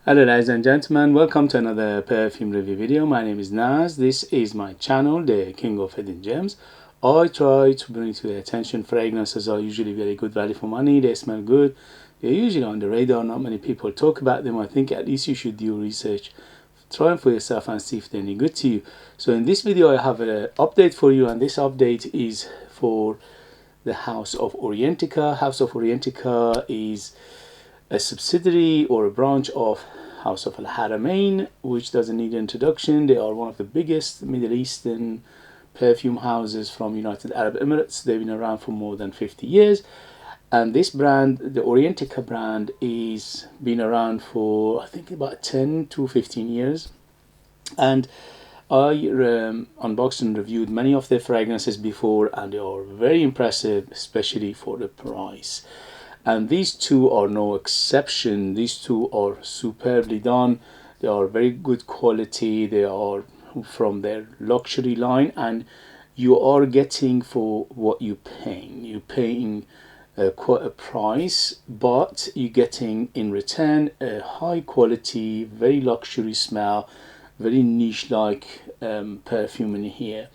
Hello ladies and gentlemen, welcome to another perfume review video. My name is Naz. This is my channel, the King of Hidden Gems. I try to bring to the attention fragrances are usually very good value for money. They smell good. They're usually on the radar. Not many people talk about them. I think at least you should do research. Try them for yourself and see if they're any good to you. So in this video I have an update for you, and this update is for the House of Orientica. House of Orientica is a subsidiary or a branch of House of Al Haramain, which doesn't need introduction. They are one of the biggest Middle Eastern perfume houses from United Arab Emirates. They've been around for more than 50 years. And this brand, the Orientica brand, is been around for I think about 10 to 15 years. And I unboxed and reviewed many of their fragrances before, and they are very impressive, especially for the price. And these two are no exception. These two are superbly done. They are very good quality. They are from their luxury line, and you are getting for what you're paying. You're paying quite a price, but you're getting in return a high quality, very luxury smell, very niche like perfume in here.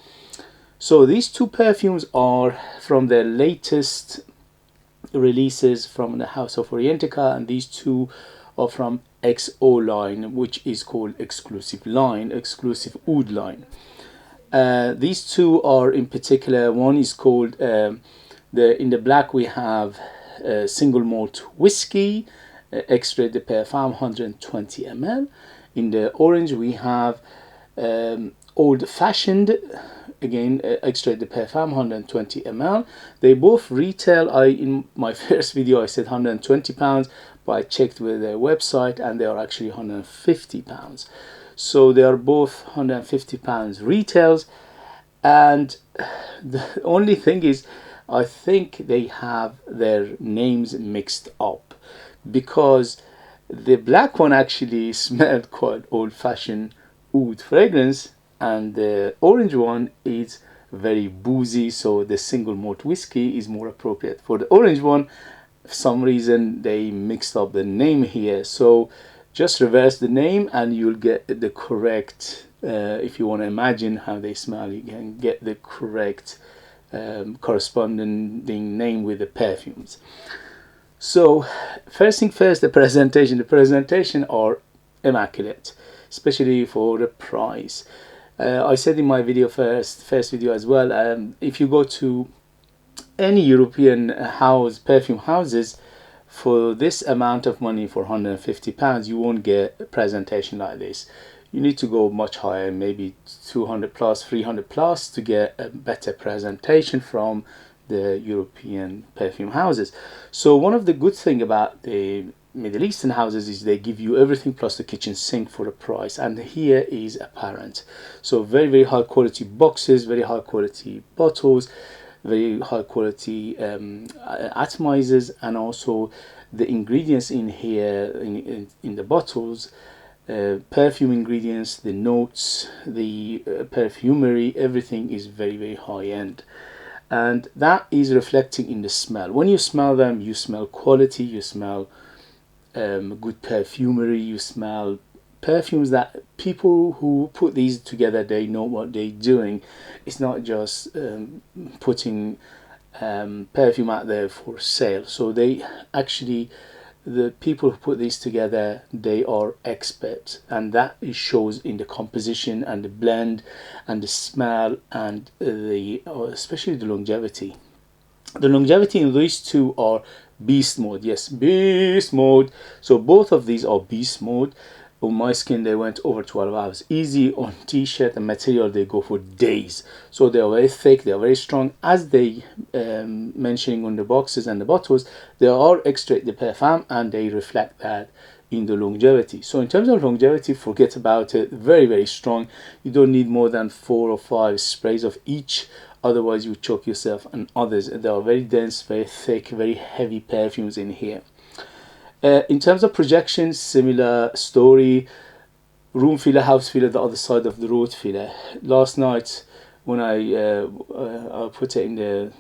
So these two perfumes are from their latest releases from the House of Orientica, and these two are from XO line, which is called exclusive oud line. These two are in particular, one is called in the black we have single malt whiskey, extrait de parfum 120 ml. In the orange we have old fashioned, again extrait de parfum 120 ml. They both retail, in my first video I said £120, but I checked with their website and they are actually £150. So they are both £150 retails. And the only thing is, I think they have their names mixed up, because the black one actually smelled quite old-fashioned oud fragrance, and the orange one is very boozy, so the single malt whiskey is more appropriate for the orange one. For some reason they mixed up the name here, so just reverse the name and you'll get the correct, if you want to imagine how they smell, you can get the correct corresponding name with the perfumes. So first thing first, the presentation are immaculate, especially for the price. I said in my video first video as well, if you go to any European perfume houses, for this amount of money, for £150, you won't get a presentation like this. You need to go much higher, maybe 200 plus, 300 plus, to get a better presentation from the European perfume houses. So one of the good things about the Middle Eastern houses is they give you everything plus the kitchen sink for the price, and here is apparent. So very high quality boxes, very high quality bottles, very high quality atomizers, and also the ingredients in here in the bottles, perfume ingredients, the notes, the perfumery, everything is very high end. And that is reflecting in the smell. When you smell them, you smell quality, you smell good perfumery, you smell perfumes that people who put these together, they know what they're doing. It's not just putting perfume out there for sale. So they actually, the people who put these together, they are experts, and that shows in the composition and the blend and the smell and especially the longevity. The longevity in these two are beast mode. Yes, beast mode. So both of these are beast mode. On my skin they went over 12 hours easy. On t-shirt and material they go for days. So they are very thick, they are very strong, as they mentioning on the boxes and the bottles. They are extrait de parfum, and they reflect that in the longevity. So in terms of longevity, forget about it. Very strong. You don't need more than 4 or 5 sprays of each, otherwise you choke yourself and others. They are very dense, very thick, very heavy perfumes in here. In terms of projections, similar story. Room filler, house filler, the other side of the road filler. Last night when I put it in the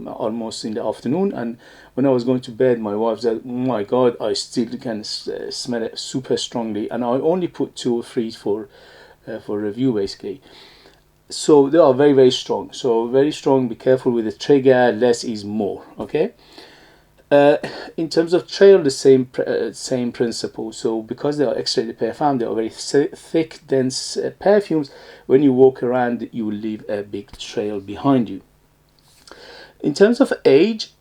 almost in the afternoon, and when I was going to bed, my wife said, "Oh my God, I still can smell it super strongly," and I only put 2 or 3 for review basically. So they are very, very strong. So very strong. Be careful with the trigger. Less is more. Okay. In terms of trail, the same principle. So because they are extrait de parfum, they are very thick, dense perfumes. When you walk around, you will leave a big trail behind you. In terms of age,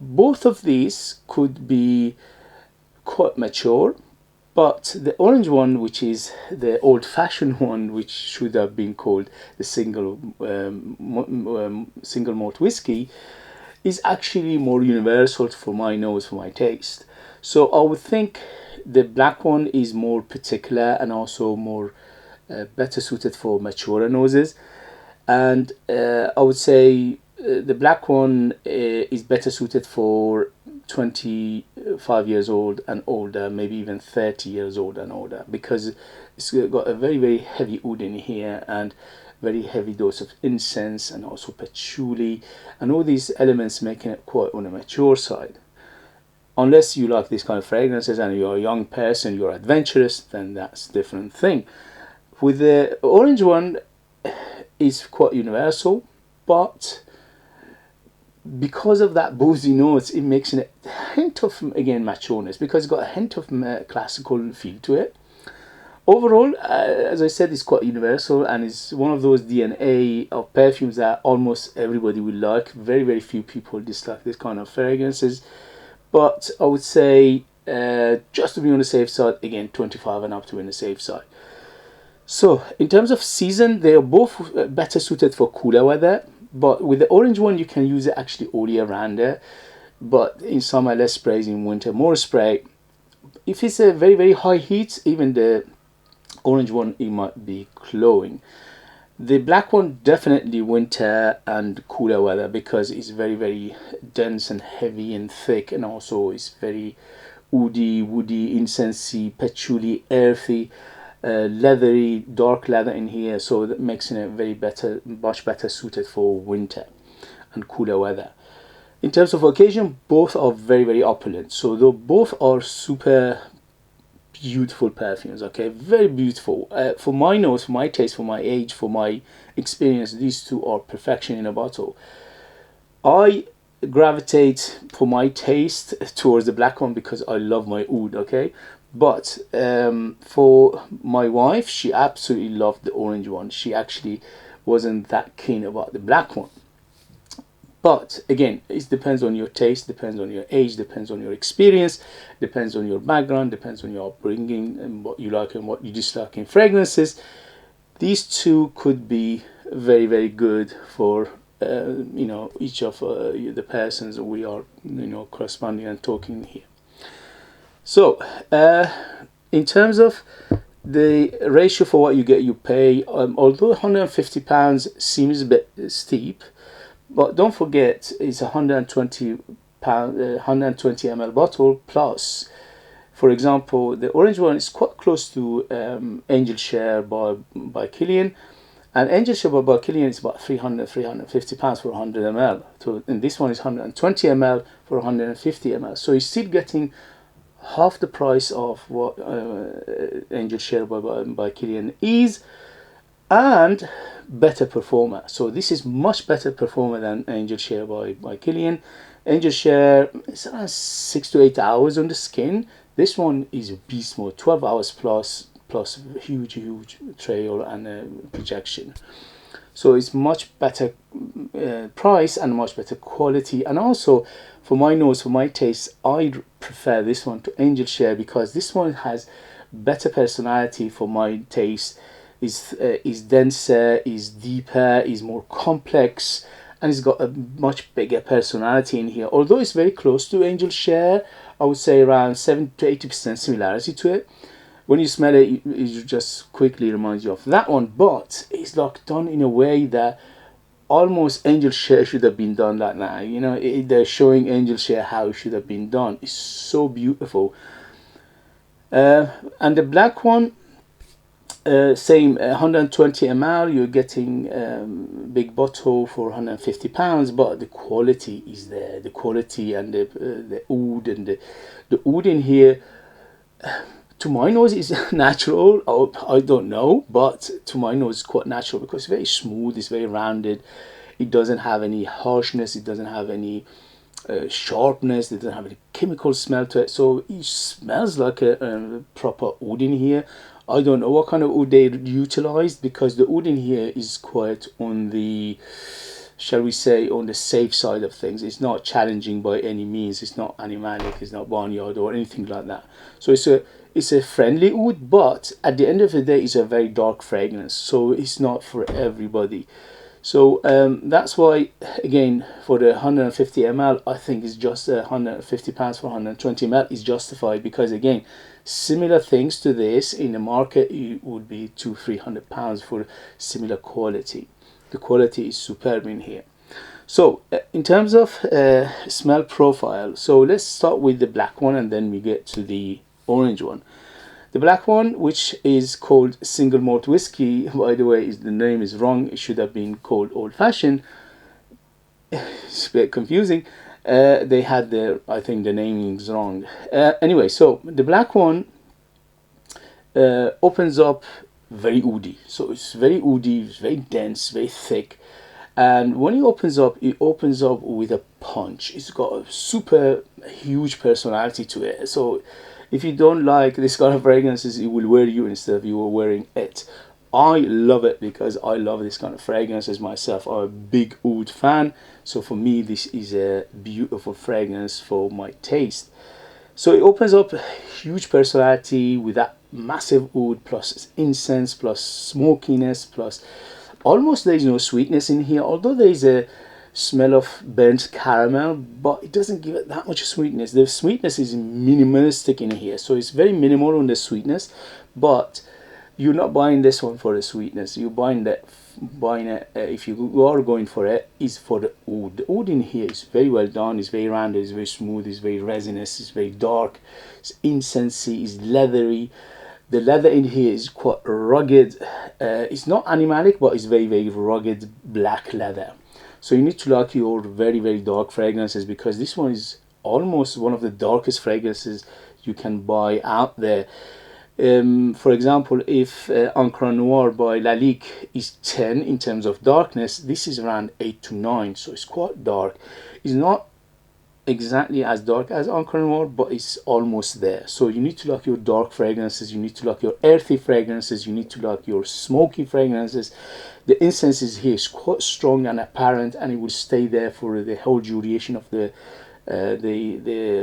both of these could be quite mature, but the orange one, which is the old-fashioned one, which should have been called the single malt whiskey, is actually more universal for my nose, for my taste. So I would think the black one is more particular and also more better suited for maturer noses. And I would say the black one is better suited for 25 years old and older, maybe even 30 years old and older, because it's got a very, very heavy oud in here and very heavy dose of incense and also patchouli and all these elements, making it quite on a mature side. Unless you like these kind of fragrances and you're a young person, you're adventurous, then that's a different thing. With the orange one, it's quite universal, but because of that boozy notes, it makes a hint of, again, matureness, because it's got a hint of classical feel to it. Overall, as I said, it's quite universal and it's one of those DNA of perfumes that almost everybody will like. Very, very few people dislike this kind of fragrances. But I would say, just to be on the safe side, again, 25 and up to be on the safe side. So, in terms of season, they are both better suited for cooler weather. But with the orange one, you can use it actually all year round there. But in summer, less sprays. In winter, more spray. If it's a very, very high heat, even the orange one, it might be glowing. The black one, definitely winter and cooler weather, because it's very, very dense and heavy and thick, and also it's very woody, incensey, patchouli, earthy, leathery, dark leather in here, so that makes it very better, much better suited for winter and cooler weather. In terms of occasion, both are very, very opulent. So though both are super beautiful perfumes, okay, very beautiful. For my nose, for my taste, for my age, for my experience, these two are perfection in a bottle. I gravitate for my taste towards the black one because I love my oud, okay. But for my wife, she absolutely loved the orange one. She actually wasn't that keen about the black one. But again, it depends on your taste, depends on your age, depends on your experience, depends on your background, depends on your upbringing and what you like and what you dislike in fragrances. These two could be very, very good for each of the persons we are corresponding and talking here. So in terms of the ratio for what you get, you pay, although £150 seems a bit steep, but don't forget it's £120 120 ml bottle plus, for example, the orange one is quite close to Angel Share by Kilian, and Angel Share by Kilian is about £350 for 100 ml. So, and this one is 120 ml for 150 ml. So you're still getting half the price of what Angel Share by Kilian is, and better performer. So this is much better performer than Angel Share by Kilian. Angel Share is around 6 to 8 hours on the skin. This one is beast mode, 12 hours plus huge trail and projection. So it's much better price and much better quality. And also for my nose, for my taste, I prefer this one to Angel Share because this one has better personality for my taste. Is denser, is deeper, is more complex, and it's got a much bigger personality in here. Although it's very close to Angel Share, I would say around 70 to 80% similarity to it. When you smell it, it just quickly reminds you of that one, but it's like done in a way that almost Angel Share should have been done like that. You know, they're showing Angel Share how it should have been done. It's so beautiful. And the black one, Same 120 ml, you're getting big bottle for £150, but the quality is there. The quality and the oud and the oud in here, to my nose, is natural. I don't know, but to my nose, it's quite natural because it's very smooth, it's very rounded. It doesn't have any harshness, it doesn't have any sharpness, it doesn't have any chemical smell to it. So it smells like a proper oud in here. I don't know what kind of oud they utilized, because the oud in here is quite on the, shall we say, on the safe side of things. It's not challenging by any means. It's not animalic, it's not barnyard or anything like that. So it's a friendly oud, but at the end of the day, it's a very dark fragrance, so it's not for everybody. So that's why, again, for the 150 ml, I think it's just £150 for 120 ml is justified, because again, similar things to this in the market, it would be £200-300 for similar quality. The quality is superb in here. So in terms of smell profile, so let's start with the black one and then we get to the orange one. The black one, which is called single malt whiskey, by the way, the name is wrong. It should have been called Old Fashioned. It's a bit confusing. They had I think the naming is wrong. Anyway, so the black one opens up very oudy. So it's very oudy, it's very dense, very thick. And when it opens up with a punch. It's got a super huge personality to it. So if you don't like this kind of fragrances, it will wear you instead of you were wearing it. I love it because I love this kind of fragrances myself. I'm a big oud fan, so for me this is a beautiful fragrance for my taste. So it opens up huge personality with that massive oud plus incense plus smokiness plus almost there is no sweetness in here, although there is a smell of burnt caramel, but it doesn't give it that much sweetness. The sweetness is minimalistic in here, so it's very minimal on the sweetness, but you're not buying this one for the sweetness. You're buying it if you are going for it, is for the oud. The oud in here is very well done, it's very rounded, it's very smooth, it's very resinous, it's very dark, it's incensey, it's leathery. The leather in here is quite rugged. It's not animalic, but it's very rugged black leather. So you need to like your very dark fragrances, because this one is almost one of the darkest fragrances you can buy out there. For example, if Encre Noir by Lalique is 10 in terms of darkness, this is around 8 to 9, so it's quite dark. It's not exactly as dark as Encre Noir, but it's almost there. So you need to like your dark fragrances, you need to like your earthy fragrances, you need to like your smoky fragrances. The incense is here is quite strong and apparent, and it will stay there for the whole duration of the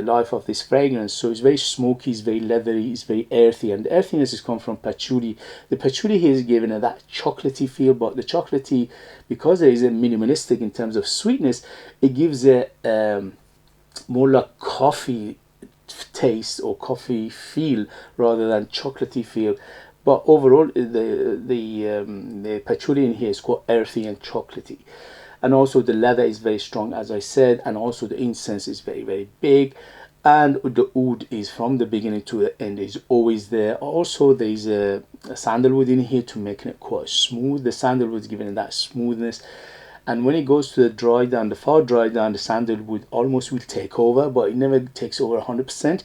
life of this fragrance. So it's very smoky, it's very leathery, it's very earthy, and the earthiness is come from patchouli. The patchouli here is given that chocolatey feel, but the chocolatey, because there is a minimalistic in terms of sweetness, it gives a more like coffee taste or coffee feel rather than chocolatey feel. But overall, the patchouli in here is quite earthy and chocolatey. And also the leather is very strong, as I said, and also the incense is very big. And the oud is from the beginning to the end, is always there. Also, there is a sandalwood in here to make it quite smooth. The sandalwood is giving it that smoothness. And when it goes to the dry down, the far dry down, the sandalwood almost will take over, but it never takes over 100%.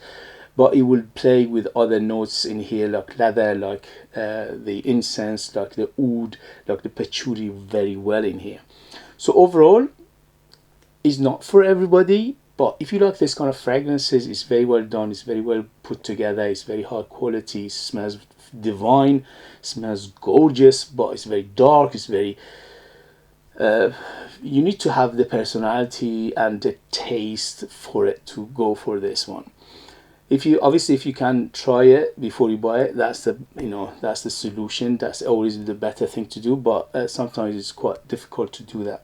But it will play with other notes in here, like leather, like the incense, like the oud, like the patchouli, very well in here. So overall, it's not for everybody, but if you like this kind of fragrances, it's very well done, it's very well put together, it's very high quality, it smells divine, it smells gorgeous, but it's very dark, it's very... you need to have the personality and the taste for it to go for this one. If you can try it before you buy it, that's the solution. That's always the better thing to do, but sometimes it's quite difficult to do that.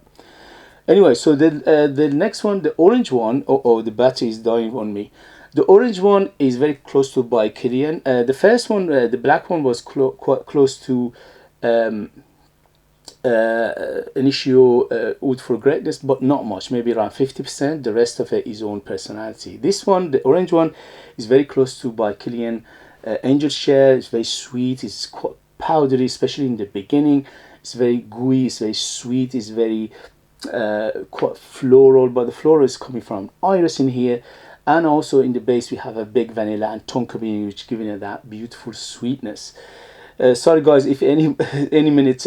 Anyway, so the next one, the orange one, the battery is dying on me. The orange one is very close to Bouquet. The first one, the black one, was quite close to Initio Oud for Greatness, but not much, maybe around 50%. The rest of it is own personality. This one, the orange one, is very close to Bouquet. Angel Share is very sweet, it's quite powdery, especially in the beginning. It's very gooey, it's very sweet, it's very quite floral, but the floral is coming from iris in here. And also in the base we have a big vanilla and tonka bean, which giving it that beautiful sweetness. Sorry guys if any minute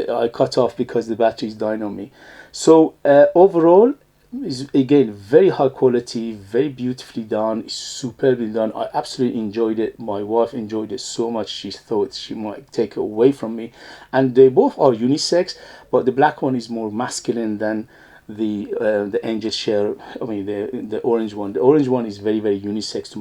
I cut off because the battery is dying on me. So overall is again very high quality, very beautifully done, superbly done. I absolutely enjoyed it. My wife enjoyed it so much she thought she might take it away from me. And they both are unisex, but the black one is more masculine than the angel share. I mean the orange one. The orange one is very unisex to my